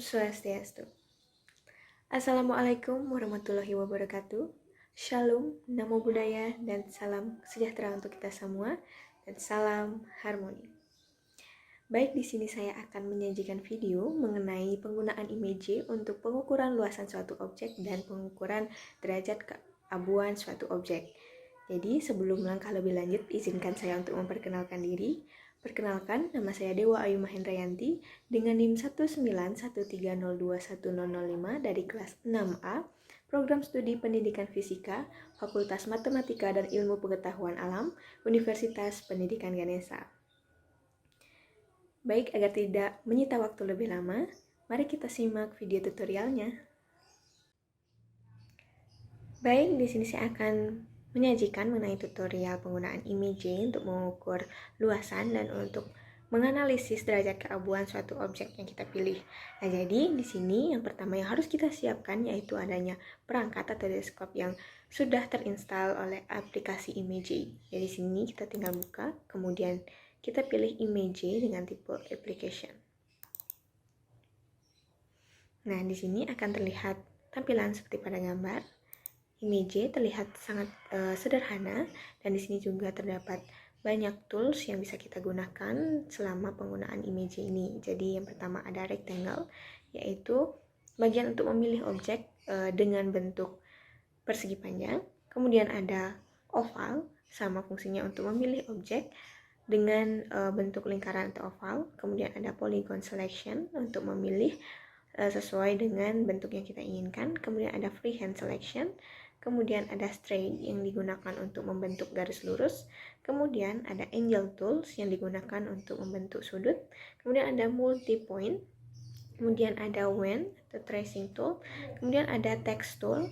Swastiastu. Assalamualaikum warahmatullahi wabarakatuh. Shalom, namo buddhaya, dan salam sejahtera untuk kita semua, dan salam harmoni. Baik, di sini saya akan menyajikan video mengenai penggunaan image untuk pengukuran luasan suatu objek dan pengukuran derajat keabuan suatu objek. Jadi, sebelum langkah lebih lanjut, izinkan saya untuk memperkenalkan diri. Perkenalkan, nama saya Dewa Ayu Mahendrayanti dengan NIM 19130210005 dari kelas 6A, Program Studi Pendidikan Fisika, Fakultas Matematika dan Ilmu Pengetahuan Alam, Universitas Pendidikan Ganesha. Baik, agar tidak menyita waktu lebih lama, mari kita simak video tutorialnya. Baik, di sini saya akan menyajikan mengenai tutorial penggunaan image untuk mengukur luasan dan untuk menganalisis derajat keabuan suatu objek yang kita pilih. Nah, jadi di sini yang pertama yang harus kita siapkan yaitu adanya perangkat atau desktop yang sudah terinstall oleh aplikasi image. Jadi di sini kita tinggal buka, kemudian kita pilih image dengan tipe application. Nah, di sini akan terlihat tampilan seperti pada gambar. Image terlihat sangat sederhana, dan di sini juga terdapat banyak tools yang bisa kita gunakan selama penggunaan image ini. Jadi yang pertama ada rectangle, yaitu bagian untuk memilih objek dengan bentuk persegi panjang. Kemudian ada oval, sama fungsinya untuk memilih objek dengan bentuk lingkaran atau oval. Kemudian ada polygon selection untuk memilih sesuai dengan bentuk yang kita inginkan. Kemudian ada freehand selection. Kemudian ada straight yang digunakan untuk membentuk garis lurus. Kemudian ada angle tools yang digunakan untuk membentuk sudut. Kemudian ada multi point. Kemudian ada wen atau tracing tool. Kemudian ada text tool.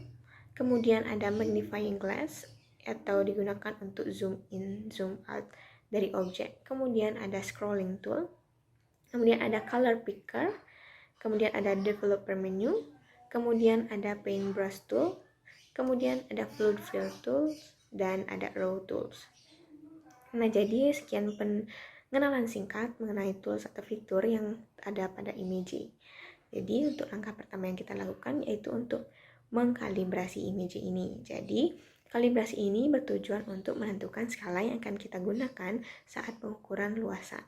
Kemudian ada magnifying glass atau digunakan untuk zoom in, zoom out dari objek. Kemudian ada scrolling tool. Kemudian ada color picker. Kemudian ada developer menu. Kemudian ada paintbrush tool. Kemudian ada fluid fill tools dan ada raw tools. Nah, jadi sekian pengenalan singkat mengenai tools atau fitur yang ada pada image. Jadi untuk langkah pertama yang kita lakukan yaitu untuk mengkalibrasi image ini. Jadi kalibrasi ini bertujuan untuk menentukan skala yang akan kita gunakan saat pengukuran luasan.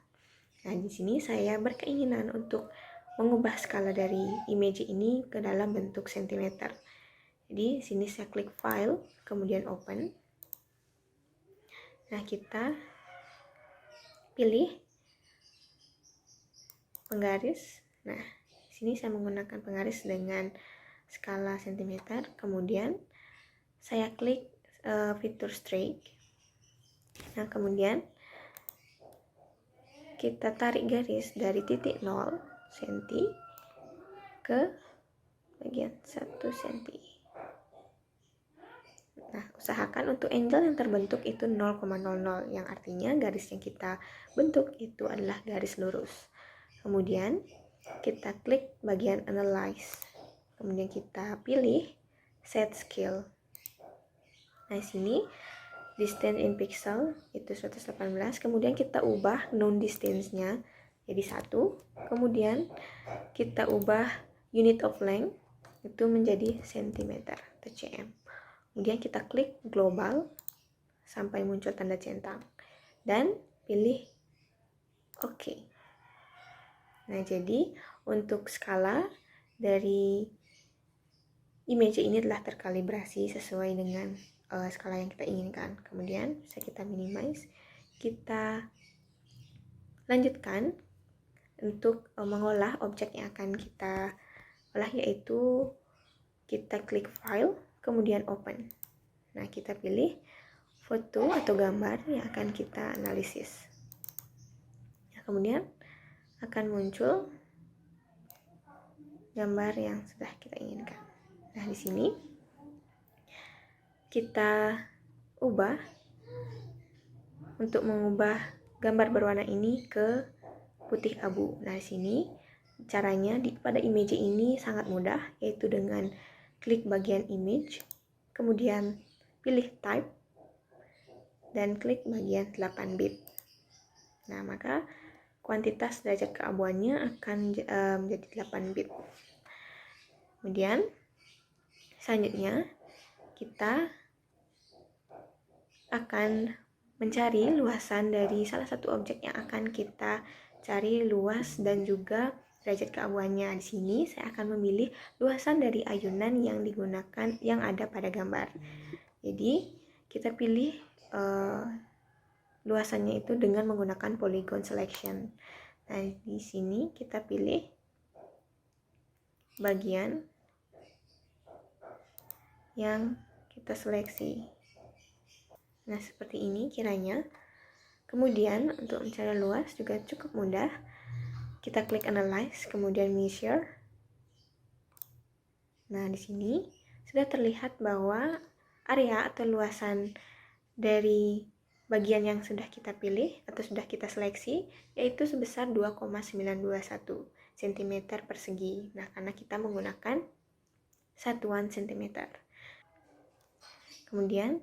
Nah, di sini saya berkeinginan untuk mengubah skala dari image ini ke dalam bentuk sentimeter. Jadi sini saya klik file, kemudian open. Nah, kita pilih penggaris. Nah, sini saya menggunakan penggaris dengan skala sentimeter. Kemudian saya klik fitur straight. Nah, kemudian kita tarik garis dari titik 0 cm ke bagian 1 cm. Nah, usahakan untuk angle yang terbentuk itu 0,00, yang artinya garis yang kita bentuk itu adalah garis lurus. Kemudian kita klik bagian analyze. Kemudian kita pilih set scale. Nah, sini distance in pixel itu 118. Kemudian kita ubah known distance-nya jadi 1. Kemudian kita ubah unit of length itu menjadi cm atau cm. Kemudian kita klik global sampai muncul tanda centang dan pilih OK. Nah, jadi untuk skala dari image ini telah terkalibrasi sesuai dengan skala yang kita inginkan. Kemudian bisa kita minimize. Kita lanjutkan untuk mengolah objek yang akan kita olah, yaitu kita klik file, kemudian open. Nah, kita pilih foto atau gambar yang akan kita analisis. Nah, kemudian akan muncul gambar yang sudah kita inginkan. Nah, di sini kita ubah untuk mengubah gambar berwarna ini ke putih abu. Nah, di sini caranya pada image ini sangat mudah, yaitu dengan klik bagian image, kemudian pilih type dan klik bagian 8 bit. Nah, maka kuantitas derajat keabuannya akan menjadi 8 bit. Kemudian selanjutnya kita akan mencari luasan dari salah satu objek yang akan kita cari luas dan juga derajat keabuannya. Di sini saya akan memilih luasan dari ayunan yang digunakan yang ada pada gambar. Jadi kita pilih luasannya itu dengan menggunakan polygon selection. Nah, di sini kita pilih bagian yang kita seleksi. Nah, seperti ini kiranya. Kemudian untuk mencari luas juga cukup mudah. Kita klik analyze, kemudian measure. Nah, di sini sudah terlihat bahwa area atau luasan dari bagian yang sudah kita pilih atau sudah kita seleksi yaitu sebesar 2,921 cm persegi. Nah, karena kita menggunakan satuan cm. Kemudian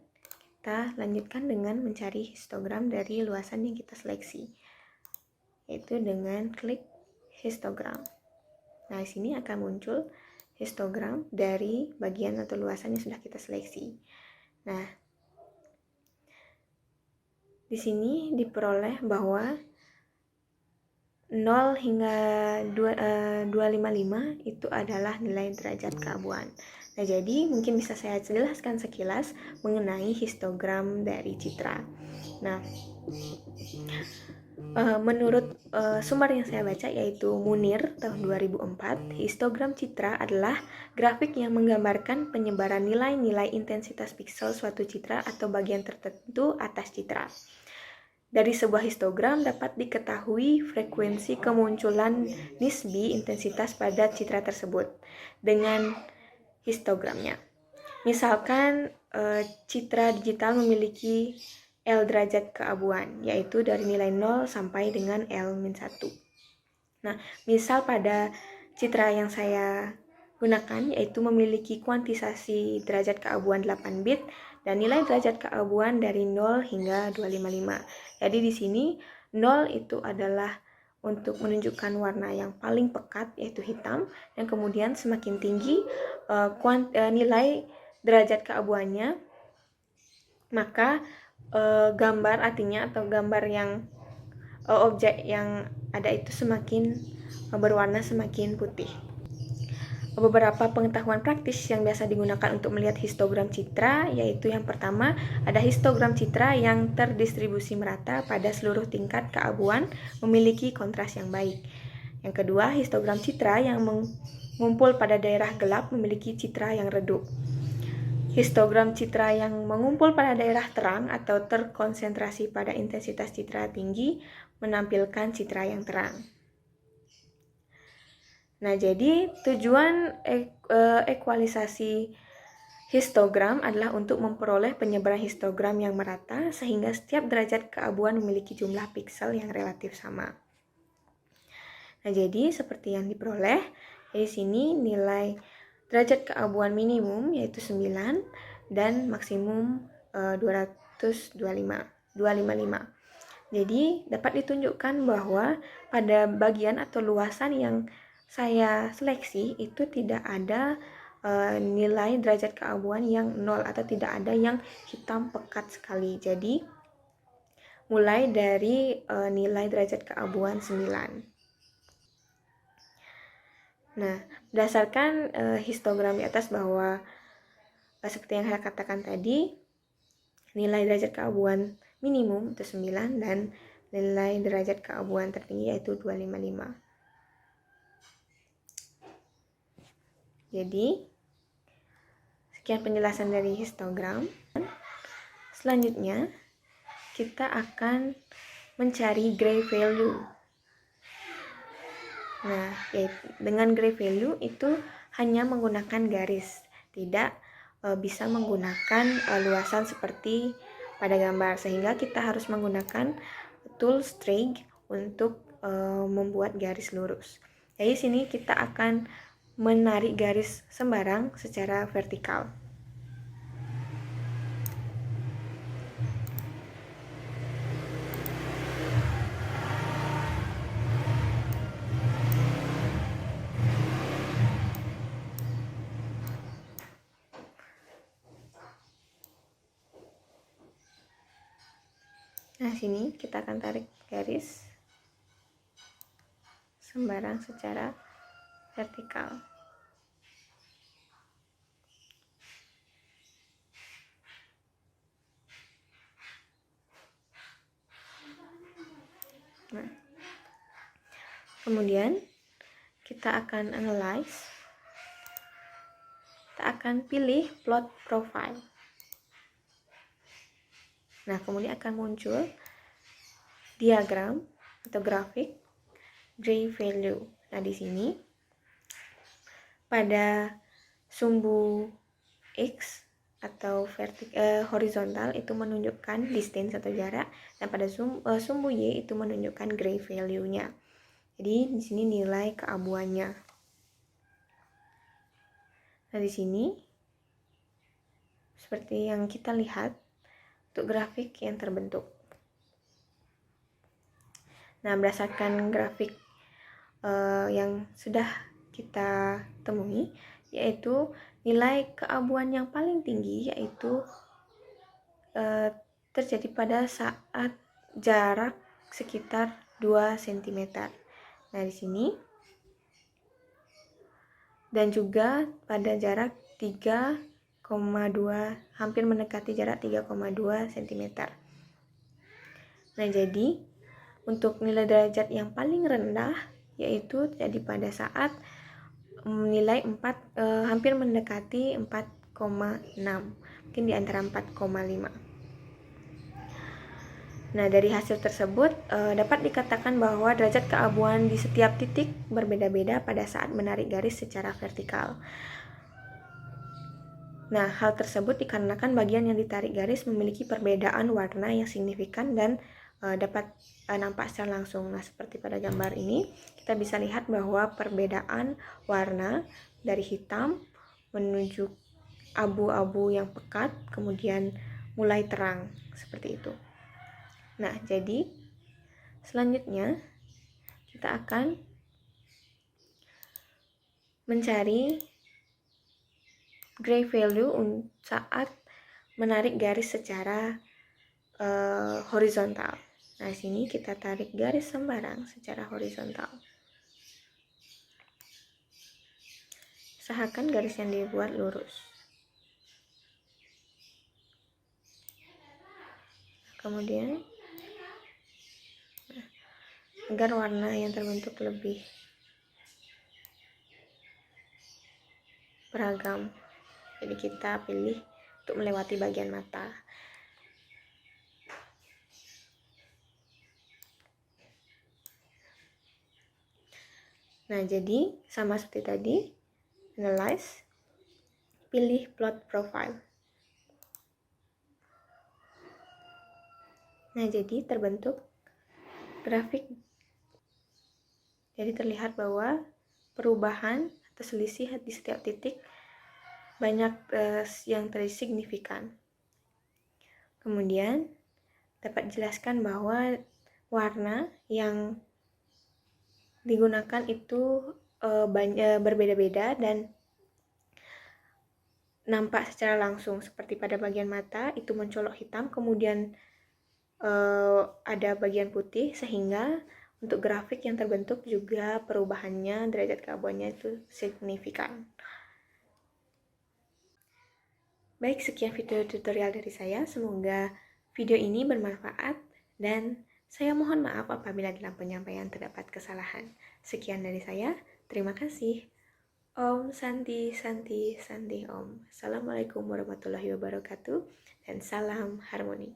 kita lanjutkan dengan mencari histogram dari luasan yang kita seleksi, yaitu dengan klik histogram. Nah, di sini akan muncul histogram dari bagian atau luasan yang sudah kita seleksi. Nah, di sini diperoleh bahwa 0 hingga 255 itu adalah nilai derajat keabuan. Nah, jadi mungkin bisa saya jelaskan sekilas mengenai histogram dari citra. Nah, menurut sumber yang saya baca yaitu Munir tahun 2004, histogram citra adalah grafik yang menggambarkan penyebaran nilai-nilai intensitas piksel suatu citra atau bagian tertentu atas citra. Dari sebuah histogram dapat diketahui frekuensi kemunculan nisbi intensitas pada citra tersebut dengan histogramnya. Misalkan citra digital memiliki L derajat keabuan, yaitu dari nilai 0 sampai dengan L-1. Nah, misal pada citra yang saya gunakan yaitu memiliki kuantisasi derajat keabuan 8 bit dan nilai derajat keabuan dari 0 hingga 255. Jadi di sini 0 itu adalah untuk menunjukkan warna yang paling pekat yaitu hitam, dan kemudian semakin tinggi nilai derajat keabuannya, maka gambar artinya atau gambar yang objek yang ada itu semakin berwarna semakin putih. Beberapa pengetahuan praktis yang biasa digunakan untuk melihat histogram citra yaitu yang pertama, ada histogram citra yang terdistribusi merata pada seluruh tingkat keabuan memiliki kontras yang baik. Yang kedua, histogram citra yang mengumpul pada daerah gelap memiliki citra yang redup. Histogram citra yang mengumpul pada daerah terang atau terkonsentrasi pada intensitas citra tinggi menampilkan citra yang terang. Nah, jadi tujuan ekualisasi histogram adalah untuk memperoleh penyebaran histogram yang merata sehingga setiap derajat keabuan memiliki jumlah piksel yang relatif sama. Nah, jadi seperti yang diperoleh di sini nilai derajat keabuan minimum yaitu 9 dan maksimum 255. Jadi dapat ditunjukkan bahwa pada bagian atau luasan yang saya seleksi itu tidak ada nilai derajat keabuan yang 0 atau tidak ada yang hitam pekat sekali. Jadi mulai dari nilai derajat keabuan 9. Nah, berdasarkan histogram di atas bahwa seperti yang saya katakan tadi, nilai derajat keabuan minimum itu 9 dan nilai derajat keabuan tertinggi yaitu 255. Jadi, sekian penjelasan dari histogram. Selanjutnya, kita akan mencari gray value. Nah, dengan gray value itu hanya menggunakan garis, tidak bisa menggunakan luasan seperti pada gambar, sehingga kita harus menggunakan tool stroke untuk membuat garis lurus. Jadi sini kita akan menarik garis sembarang secara vertikal. Nah, sini kita akan tarik garis sembarang secara vertikal. Nah, kemudian kita akan analyze. Kita akan pilih plot profile. Nah, kemudian akan muncul diagram atau grafik gray value. Nah, di sini pada sumbu X atau horizontal itu menunjukkan distance atau jarak, dan pada sumbu Y itu menunjukkan gray value-nya. Jadi di sini nilai keabuannya. Nah, di sini seperti yang kita lihat untuk grafik yang terbentuk. Nah, berdasarkan grafik yang sudah kita temui, yaitu nilai keabuan yang paling tinggi yaitu terjadi pada saat jarak sekitar 2 cm. Nah, di sini dan juga pada jarak 3,2, hampir mendekati jarak 3,2 cm. Nah, jadi untuk nilai derajat yang paling rendah yaitu terjadi pada saat nilai 4 hampir mendekati 4,6, mungkin di antara 4,5. Nah, dari hasil tersebut dapat dikatakan bahwa derajat keabuan di setiap titik berbeda-beda pada saat menarik garis secara vertikal. Nah, hal tersebut dikarenakan bagian yang ditarik garis memiliki perbedaan warna yang signifikan dan dapat nampak secara langsung. Nah, seperti pada gambar ini, kita bisa lihat bahwa perbedaan warna dari hitam menuju abu-abu yang pekat, kemudian mulai terang, seperti itu. Nah, jadi selanjutnya kita akan mencari gray value saat menarik garis secara horizontal. Nah, sini kita tarik garis sembarang secara horizontal. Usahakan garis yang dibuat lurus. Kemudian agar warna yang terbentuk lebih beragam, jadi kita pilih untuk melewati bagian mata. Nah, jadi sama seperti tadi, analyze, pilih plot profile. Nah, jadi terbentuk grafik. Jadi terlihat bahwa perubahan atau selisih di setiap titik banyak yang terlihat signifikan. Kemudian dapat dijelaskan bahwa warna yang digunakan itu berbeda-beda dan nampak secara langsung, seperti pada bagian mata itu mencolok hitam, kemudian ada bagian putih, sehingga untuk grafik yang terbentuk juga perubahannya derajat keabuannya itu signifikan. Baik, sekian video tutorial dari saya. Semoga video ini bermanfaat dan saya mohon maaf apabila dalam penyampaian terdapat kesalahan. Sekian dari saya. Terima kasih. Om Santi Santi Santi Om. Assalamualaikum warahmatullahi wabarakatuh dan salam harmoni.